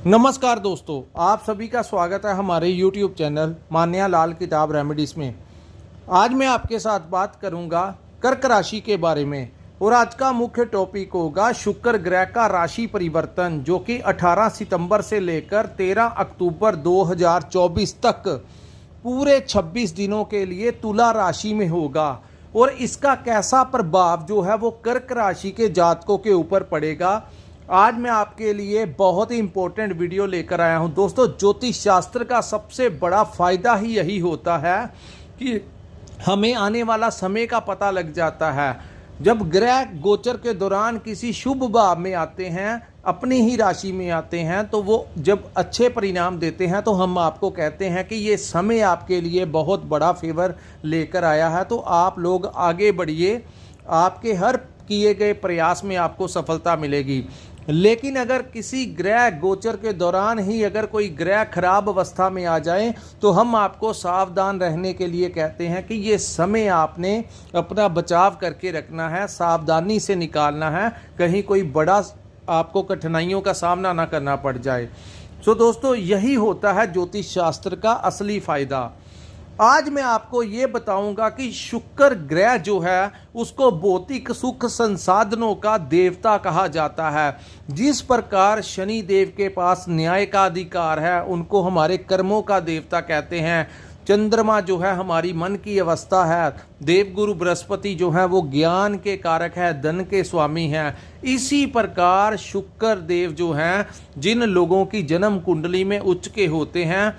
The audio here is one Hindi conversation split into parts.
नमस्कार दोस्तों, आप सभी का स्वागत है हमारे YouTube चैनल मान्या लाल किताब रेमेडीज में। आज मैं आपके साथ बात करूंगा कर्क राशि के बारे में और आज का मुख्य टॉपिक होगा शुक्र ग्रह का राशि परिवर्तन, जो कि 18 सितंबर से लेकर 13 अक्टूबर 2024 तक पूरे 26 दिनों के लिए तुला राशि में होगा और इसका कैसा प्रभाव जो है वो कर्क राशि के जातकों के ऊपर पड़ेगा। आज मैं आपके लिए बहुत ही इंपॉर्टेंट वीडियो लेकर आया हूं। दोस्तों, ज्योतिष शास्त्र का सबसे बड़ा फायदा ही यही होता है कि हमें आने वाला समय का पता लग जाता है। जब ग्रह गोचर के दौरान किसी शुभ भाव में आते हैं, अपनी ही राशि में आते हैं, तो वो जब अच्छे परिणाम देते हैं तो हम आपको कहते हैं कि ये समय आपके लिए बहुत बड़ा फेवर लेकर आया है। तो आप लोग आगे बढ़िए, आपके हर किए गए प्रयास में आपको सफलता मिलेगी। लेकिन अगर किसी ग्रह गोचर के दौरान ही अगर कोई ग्रह खराब अवस्था में आ जाए तो हम आपको सावधान रहने के लिए कहते हैं कि ये समय आपने अपना बचाव करके रखना है, सावधानी से निकालना है, कहीं कोई बड़ा आपको कठिनाइयों का सामना ना करना पड़ जाए। सो दोस्तों, यही होता है ज्योतिष शास्त्र का असली फायदा। आज मैं आपको ये बताऊंगा कि शुक्र ग्रह जो है उसको भौतिक सुख संसाधनों का देवता कहा जाता है। जिस प्रकार शनि देव के पास न्याय का अधिकार है, उनको हमारे कर्मों का देवता कहते हैं। चंद्रमा जो है हमारी मन की अवस्था है। देवगुरु बृहस्पति जो है वो ज्ञान के कारक है, धन के स्वामी हैं। इसी प्रकार शुक्र देव जो हैं, जिन लोगों की जन्म कुंडली में उच्च के होते हैं,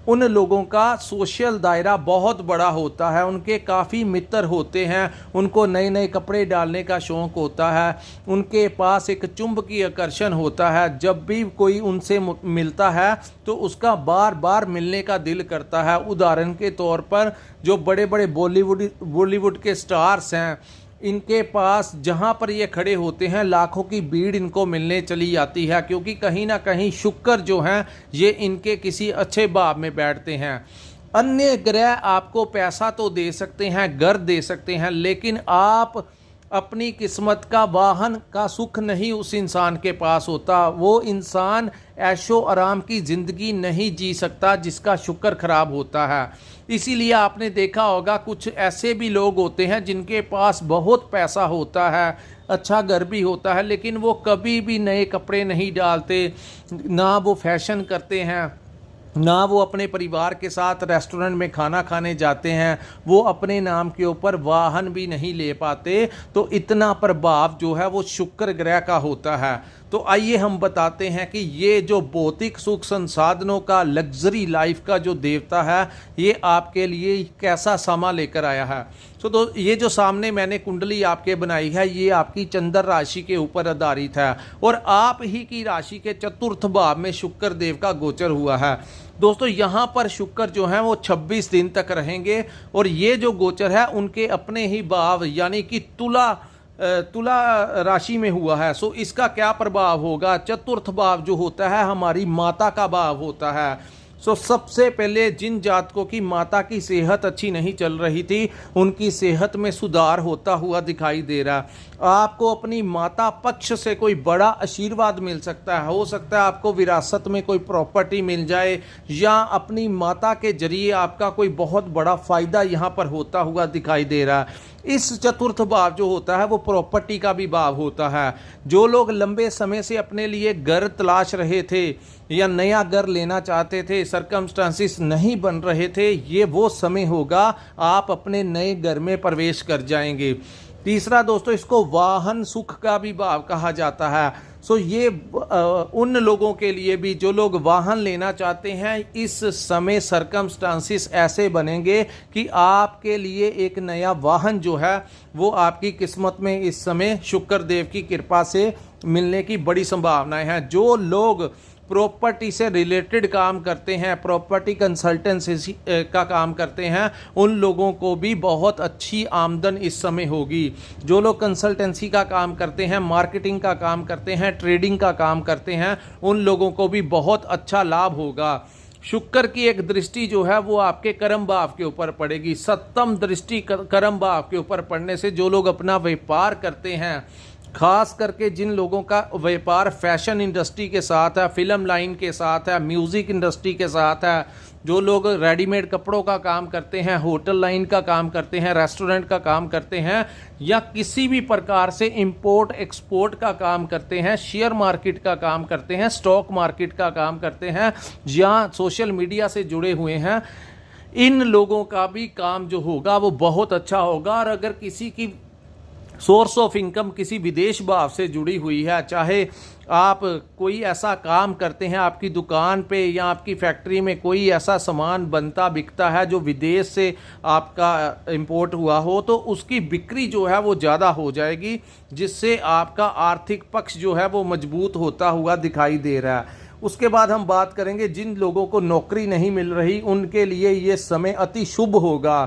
उन लोगों का सोशल दायरा बहुत बड़ा होता है, उनके काफ़ी मित्र होते हैं, उनको नए नए कपड़े डालने का शौक़ होता है, उनके पास एक चुंबकीय आकर्षण होता है। जब भी कोई उनसे मिलता है तो उसका बार बार मिलने का दिल करता है। उदाहरण के तौर पर जो बड़े बड़े बॉलीवुड के स्टार्स हैं, इनके पास जहां पर ये खड़े होते हैं लाखों की भीड़ इनको मिलने चली जाती है, क्योंकि कहीं ना कहीं शुक्र जो हैं ये इनके किसी अच्छे भाव में बैठते हैं। अन्य ग्रह आपको पैसा तो दे सकते हैं, घर दे सकते हैं, लेकिन आप अपनी किस्मत का वाहन का सुख नहीं उस इंसान के पास होता। वो इंसान ऐशो आराम की ज़िंदगी नहीं जी सकता जिसका शुक्र खराब होता है। इसीलिए आपने देखा होगा कुछ ऐसे भी लोग होते हैं जिनके पास बहुत पैसा होता है, अच्छा घर भी होता है, लेकिन वो कभी भी नए कपड़े नहीं डालते, ना वो फैशन करते हैं, ना वो अपने परिवार के साथ रेस्टोरेंट में खाना खाने जाते हैं, वो अपने नाम के ऊपर वाहन भी नहीं ले पाते। तो इतना प्रभाव जो है वो शुक्र ग्रह का होता है। तो आइए हम बताते हैं कि ये जो भौतिक सुख संसाधनों का, लग्जरी लाइफ का जो देवता है, ये आपके लिए कैसा समा लेकर आया है। तो ये जो सामने मैंने कुंडली आपके बनाई है, ये आपकी चंद्र राशि के ऊपर आधारित है और आप ही की राशि के चतुर्थ भाव में शुक्र देव का गोचर हुआ है। दोस्तों, यहाँ पर शुक्र जो हैं वो 26 दिन तक रहेंगे और ये जो गोचर है उनके अपने ही भाव यानी कि तुला राशि में हुआ है। सो इसका क्या प्रभाव होगा? चतुर्थ भाव जो होता है हमारी माता का भाव होता है। सो सबसे पहले जिन जातकों की माता की सेहत अच्छी नहीं चल रही थी, उनकी सेहत में सुधार होता हुआ दिखाई दे रहा है। आपको अपनी माता पक्ष से कोई बड़ा आशीर्वाद मिल सकता है। हो सकता है आपको विरासत में कोई प्रॉपर्टी मिल जाए, या अपनी माता के जरिए आपका कोई बहुत बड़ा फायदा यहाँ पर होता हुआ दिखाई दे रहा है। इस चतुर्थ भाव जो होता है वो प्रॉपर्टी का भी भाव होता है। जो लोग लंबे समय से अपने लिए घर तलाश रहे थे या नया घर लेना चाहते थे, सर्कमस्टांसिस नहीं बन रहे थे, ये वो समय होगा, आप अपने नए घर में प्रवेश कर जाएंगे। तीसरा दोस्तों, इसको वाहन सुख का भी भाव कहा जाता है। सो ये उन लोगों के लिए भी जो लोग वाहन लेना चाहते हैं, इस समय सर्कमस्टांसिस ऐसे बनेंगे कि आपके लिए एक नया वाहन जो है वो आपकी किस्मत में इस समय शुक्र देव की कृपा से मिलने की बड़ी संभावनाएं हैं। जो लोग प्रॉपर्टी से रिलेटेड काम करते हैं, प्रॉपर्टी कंसल्टेंसी का काम करते हैं, उन लोगों को भी बहुत अच्छी आमदन इस समय होगी। जो लोग कंसल्टेंसी का काम करते हैं, मार्केटिंग का काम करते हैं, ट्रेडिंग का काम करते हैं, उन लोगों को भी बहुत अच्छा लाभ होगा। शुक्र की एक दृष्टि जो है वो आपके कर्म भाव के ऊपर पड़ेगी। सप्तम दृष्टि कर्म भाव के ऊपर पड़ने से जो लोग अपना व्यापार करते हैं, खास करके जिन लोगों का व्यापार फैशन इंडस्ट्री के साथ है, फिल्म लाइन के साथ है, म्यूज़िक इंडस्ट्री के साथ है, जो लोग रेडीमेड कपड़ों का काम करते हैं, होटल लाइन का काम करते हैं, रेस्टोरेंट का काम करते हैं, या किसी भी प्रकार से इंपोर्ट एक्सपोर्ट का काम करते हैं, शेयर मार्केट का काम करते हैं, स्टॉक मार्केट का काम करते हैं, या सोशल मीडिया से जुड़े हुए हैं, इन लोगों का भी काम जो होगा वो बहुत अच्छा होगा। और अगर किसी की सोर्स ऑफ इनकम किसी विदेश भाव से जुड़ी हुई है, चाहे आप कोई ऐसा काम करते हैं, आपकी दुकान पे या आपकी फैक्ट्री में कोई ऐसा सामान बनता बिकता है जो विदेश से आपका इंपोर्ट हुआ हो, तो उसकी बिक्री जो है वो ज़्यादा हो जाएगी, जिससे आपका आर्थिक पक्ष जो है वो मजबूत होता हुआ दिखाई दे रहा है। उसके बाद हम बात करेंगे जिन लोगों को नौकरी नहीं मिल रही, उनके लिए ये समय अति शुभ होगा।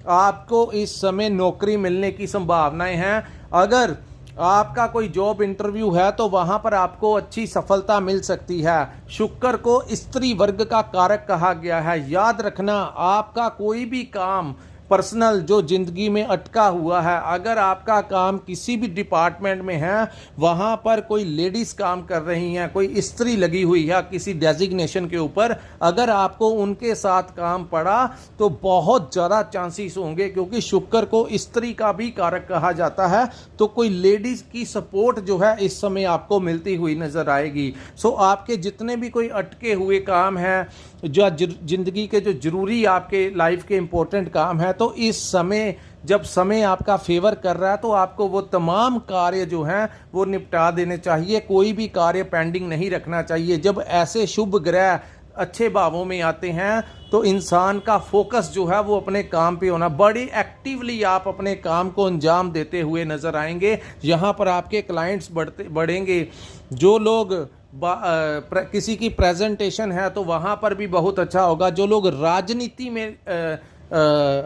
आपको इस समय नौकरी मिलने की संभावनाएं हैं। अगर आपका कोई जॉब इंटरव्यू है तो वहां पर आपको अच्छी सफलता मिल सकती है। शुक्र को स्त्री वर्ग का कारक कहा गया है। याद रखना, आपका कोई भी काम पर्सनल जो जिंदगी में अटका हुआ है, अगर आपका काम किसी भी डिपार्टमेंट में है, वहां पर कोई लेडीज काम कर रही हैं, कोई स्त्री लगी हुई है किसी डेजिग्नेशन के ऊपर, अगर आपको उनके साथ काम पड़ा तो बहुत ज़्यादा चांसेस होंगे, क्योंकि शुक्र को स्त्री का भी कारक कहा जाता है, तो कोई लेडीज की सपोर्ट जो है इस समय आपको मिलती हुई नजर आएगी। सो आपके जितने भी कोई अटके हुए काम हैं, जो जिंदगी के जो जरूरी आपके लाइफ के इंपॉर्टेंट काम है, तो इस समय जब समय आपका फेवर कर रहा है तो आपको वो तमाम कार्य जो हैं वो निपटा देने चाहिए। कोई भी कार्य पेंडिंग नहीं रखना चाहिए। जब ऐसे शुभ ग्रह अच्छे भावों में आते हैं तो इंसान का फोकस जो है वो अपने काम पे होना, बड़ी एक्टिवली आप अपने काम को अंजाम देते हुए नजर आएंगे। यहाँ पर आपके क्लाइंट्स बढ़ेंगे। जो लोग किसी की प्रेजेंटेशन है तो वहाँ पर भी बहुत अच्छा होगा। जो लोग राजनीति में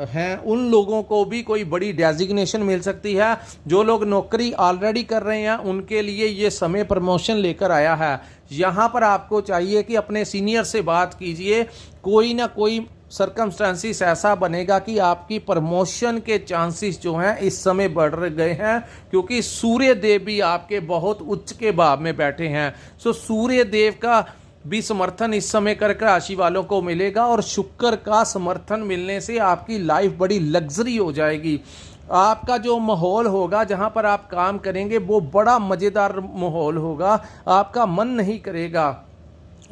हैं, उन लोगों को भी कोई बड़ी डेजिग्नेशन मिल सकती है। जो लोग नौकरी ऑलरेडी कर रहे हैं उनके लिए ये समय प्रमोशन लेकर आया है। यहाँ पर आपको चाहिए कि अपने सीनियर से बात कीजिए, कोई ना कोई सर्कमस्टेंसेस ऐसा बनेगा कि आपकी प्रमोशन के चांसेस जो हैं इस समय बढ़ गए हैं, क्योंकि सूर्य देव भी आपके बहुत उच्च के भाव में बैठे हैं। सो सूर्य देव का भी समर्थन इस समय कर्क राशि वालों को मिलेगा, और शुक्र का समर्थन मिलने से आपकी लाइफ बड़ी लग्जरी हो जाएगी। आपका जो माहौल होगा जहां पर आप काम करेंगे वो बड़ा मज़ेदार माहौल होगा। आपका मन नहीं करेगा,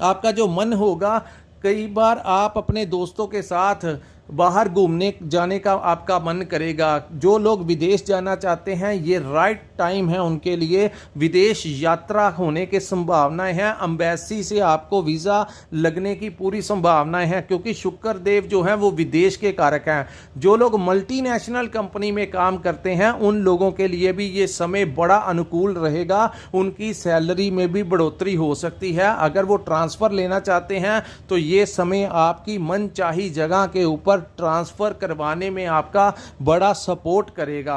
आपका जो मन होगा, कई बार आप अपने दोस्तों के साथ बाहर घूमने जाने का आपका मन करेगा। जो लोग विदेश जाना चाहते हैं, ये राइट टाइम है उनके लिए। विदेश यात्रा होने की संभावनाएं हैं। एम्बेसी से आपको वीज़ा लगने की पूरी संभावनाएं हैं, क्योंकि शुक्र देव जो हैं वो विदेश के कारक हैं। जो लोग मल्टीनेशनल कंपनी में काम करते हैं उन लोगों के लिए भी ये समय बड़ा अनुकूल रहेगा। उनकी सैलरी में भी बढ़ोतरी हो सकती है। अगर वो ट्रांसफ़र लेना चाहते हैं तो ये समय आपकी मनचाही जगह के ऊपर ट्रांसफर करवाने में आपका बड़ा सपोर्ट करेगा।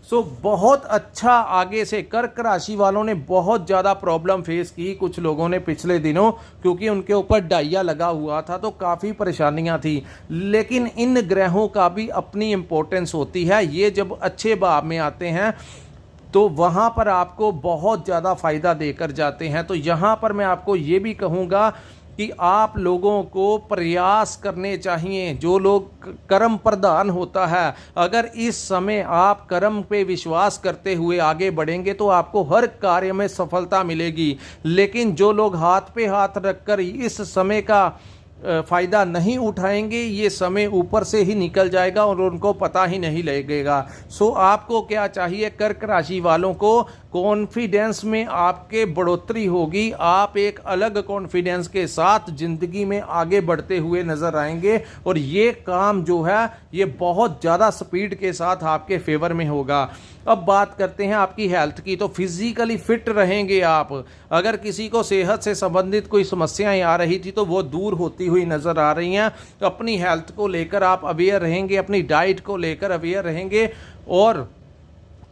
सो बहुत अच्छा। आगे से कर्क राशि वालों ने बहुत ज़्यादा प्रॉब्लम फेस की कुछ लोगों ने पिछले दिनों, क्योंकि उनके ऊपर डाइया लगा हुआ था तो काफ़ी परेशानियां थी। लेकिन इन ग्रहों का भी अपनी इंपॉर्टेंस होती है। ये जब अच्छे भाव में आते हैं तो वहाँ पर आपको बहुत ज़्यादा फ़ायदा देकर जाते हैं। तो यहाँ पर मैं आपको ये भी कहूँगा कि आप लोगों को प्रयास करने चाहिए। जो लोग कर्म प्रधान होता है, अगर इस समय आप कर्म पे विश्वास करते हुए आगे बढ़ेंगे तो आपको हर कार्य में सफलता मिलेगी। लेकिन जो लोग हाथ पे हाथ रखकर इस समय का फ़ायदा नहीं उठाएंगे, ये समय ऊपर से ही निकल जाएगा और उनको पता ही नहीं लगेगा। सो आपको क्या चाहिए, कर्क राशि वालों को कॉन्फिडेंस में आपके बढ़ोतरी होगी। आप एक अलग कॉन्फिडेंस के साथ ज़िंदगी में आगे बढ़ते हुए नज़र आएंगे, और ये काम जो है ये बहुत ज़्यादा स्पीड के साथ आपके फेवर में होगा। अब बात करते हैं आपकी हेल्थ की। तो फिजिकली फिट रहेंगे आप। अगर किसी को सेहत से संबंधित कोई समस्याएं आ रही थी तो वो दूर होती हुई नज़र आ रही हैं। तो अपनी हेल्थ को लेकर आप अवेयर रहेंगे, अपनी डाइट को लेकर अवेयर रहेंगे, और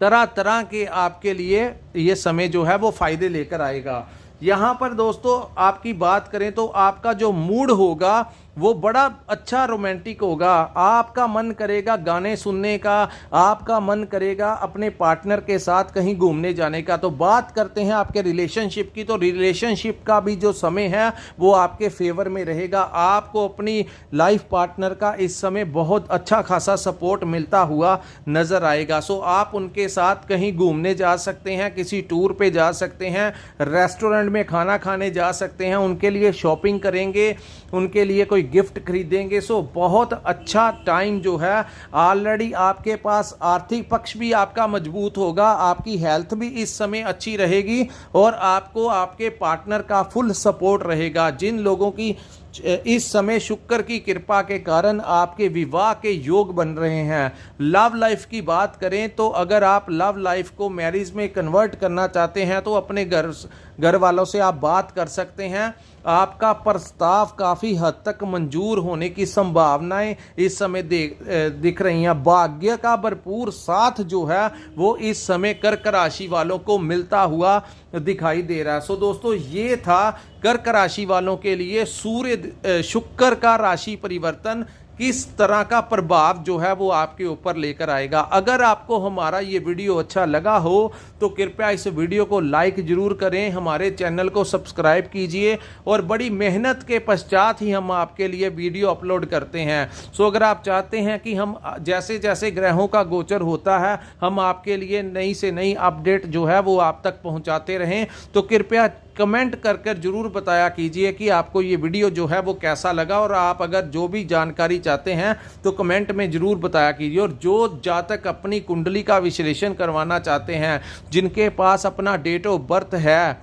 तरह तरह के आपके लिए ये समय जो है वो फ़ायदे लेकर आएगा। यहाँ पर दोस्तों आपकी बात करें तो आपका जो मूड होगा वो बड़ा अच्छा रोमांटिक होगा। आपका मन करेगा गाने सुनने का, आपका मन करेगा अपने पार्टनर के साथ कहीं घूमने जाने का। तो बात करते हैं आपके रिलेशनशिप की, तो रिलेशनशिप का भी जो समय है वो आपके फेवर में रहेगा। आपको अपनी लाइफ पार्टनर का इस समय बहुत अच्छा खासा सपोर्ट मिलता हुआ नजर आएगा। सो आप उनके साथ कहीं घूमने जा सकते हैं, किसी टूर पे जा सकते हैं, रेस्टोरेंट में खाना खाने जा सकते हैं, उनके लिए शॉपिंग करेंगे, उनके लिए कोई गिफ्ट खरीदेंगे। सो बहुत अच्छा टाइम जो है, ऑलरेडी आपके पास आर्थिक पक्ष भी आपका मजबूत होगा, आपकी हेल्थ भी इस समय अच्छी रहेगी और आपको आपके पार्टनर का फुल सपोर्ट रहेगा। जिन लोगों की इस समय शुक्र की कृपा के कारण आपके विवाह के योग बन रहे हैं। लव लाइफ की बात करें तो अगर आप लव लाइफ को मैरिज में कन्वर्ट करना चाहते हैं तो अपने घर वालों से आप बात कर सकते हैं। आपका प्रस्ताव काफ़ी हद तक मंजूर होने की संभावनाएं इस समय दिख रही हैं। भाग्य का भरपूर साथ जो है वो इस समय कर्क राशि वालों को मिलता हुआ दिखाई दे रहा है। सो दोस्तों, ये था कर्क राशि वालों के लिए सूर्य शुक्र का राशि परिवर्तन किस तरह का प्रभाव जो है वो आपके ऊपर लेकर आएगा। अगर आपको हमारा ये वीडियो अच्छा लगा हो तो कृपया इस वीडियो को लाइक जरूर करें, हमारे चैनल को सब्सक्राइब कीजिए और बड़ी मेहनत के पश्चात ही हम आपके लिए वीडियो अपलोड करते हैं। सो अगर आप चाहते हैं कि हम जैसे जैसे ग्रहों का गोचर होता है हम आपके लिए नई से नई अपडेट जो है वो आप तक पहुंचाते रहें, तो कृपया कमेंट कर जरूर बताया कीजिए कि आपको ये वीडियो जो है वो कैसा लगा। और आप अगर जो भी जानकारी चाहते हैं तो कमेंट में जरूर बताया कीजिए। और जो जातक अपनी कुंडली का विश्लेषण करवाना चाहते हैं, जिनके पास अपना डेट ऑफ बर्थ है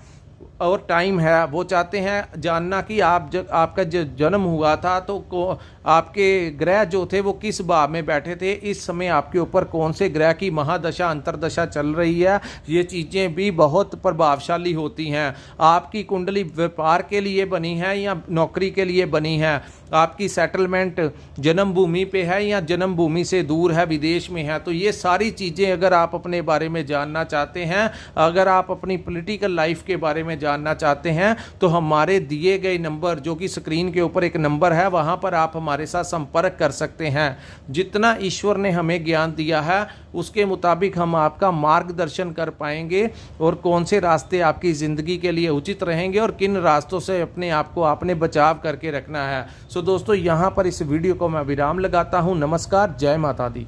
और टाइम है, वो चाहते हैं जानना कि आपका जो जन्म हुआ था तो आपके ग्रह जो थे वो किस भाव में बैठे थे, इस समय आपके ऊपर कौन से ग्रह की महादशा अंतरदशा चल रही है, ये चीज़ें भी बहुत प्रभावशाली होती हैं। आपकी कुंडली व्यापार के लिए बनी है या नौकरी के लिए बनी है, आपकी सेटलमेंट जन्मभूमि पे है या जन्मभूमि से दूर है, विदेश में है, तो ये सारी चीज़ें अगर आप अपने बारे में जानना चाहते हैं, अगर आप अपनी पॉलिटिकल लाइफ के बारे में जानना चाहते हैं तो हमारे दिए गए नंबर, जो कि स्क्रीन के ऊपर एक नंबर है, वहां पर आप हमारे साथ संपर्क कर सकते हैं। जितना ईश्वर ने हमें ज्ञान दिया है उसके मुताबिक हम आपका मार्गदर्शन कर पाएंगे और कौन से रास्ते आपकी ज़िंदगी के लिए उचित रहेंगे और किन रास्तों से अपने आप को आपने बचाव करके रखना है। सो दोस्तों, यहाँ पर इस वीडियो को मैं विराम लगाता हूँ। नमस्कार, जय माता दी।